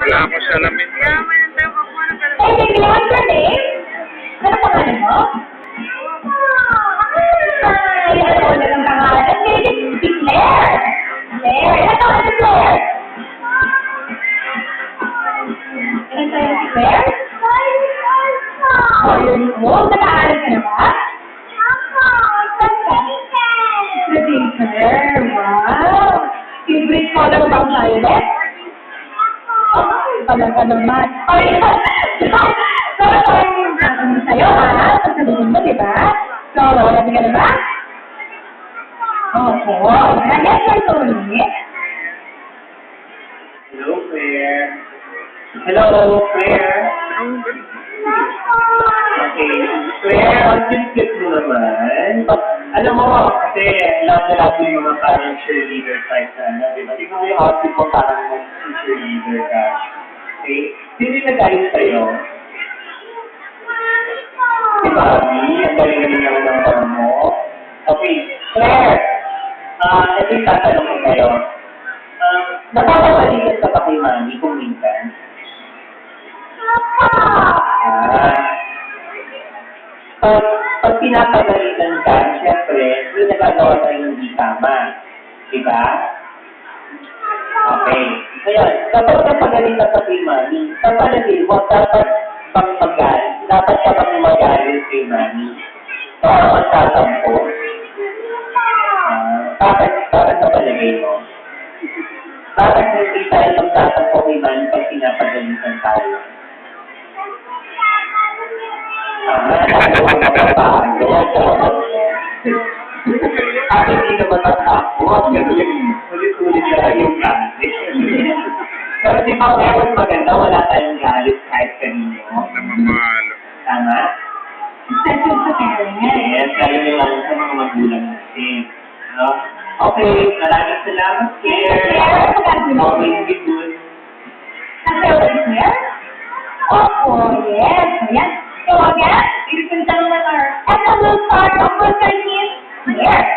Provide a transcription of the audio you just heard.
Wala akong salamin. Hey, baby, what's your name? Ano pangalan mo? Ay, ano ulit ang pangalan? Baby, si Claire. Claire. Ilan taon na si Claire? Ilan taon na si Claire? 4 years old. Nag-aaral ka na ba? Claire, wow. Favorite color mo ba ang violet? Talaga naman. Ay, so, sorry yung sabi sa'yo, ha? Sasabihin mo, di ba? So, ready ka na ba? Opo. Yes, sir, Tony. Hello, Claire. Hello, Claire. Okay. Claire, ang cute mo naman. Alam mo, kasi love na love mo yung mga parang cheerleader type na, di ba? Tingnan mo yung outfit mo parang cheerleader ka. Okay? Sino yung nag-ayos sa'yo? Si Bobby, ang galing-galing naman ng mama mo. Okay, Claire, ito yung tatanong ko sa'yo. Napapabalikan ka pa kay Mami kung minsan? Pag pinapagalitan ka, syempre, may nagagawa tayo hindi tama. Diba? Okay. Ngayon, kapag napagalitan ka kay Mami, sa palagay mo, dapat ka pang magalit kay Mami. So, magtatampo. Bakit sa palagay mo? Bakit hindi tayo magtatampo kay Mami pag pinapagalitan tayo? At hindi naman natakot. Ulit-ulit na lang yung galit. Pero di ba mas maganda, wala tayong galit kahit kanino. Namamalo. Tama? Sensitive sa parents. Yes, lalo na lang sa mga magulang natin. No? Okay, maraming salamat, Claire. Always be good. Nasa ulit niya? Opo, yes. Ayan. So again, ladies and gentlemen, and we'll start off with our team here.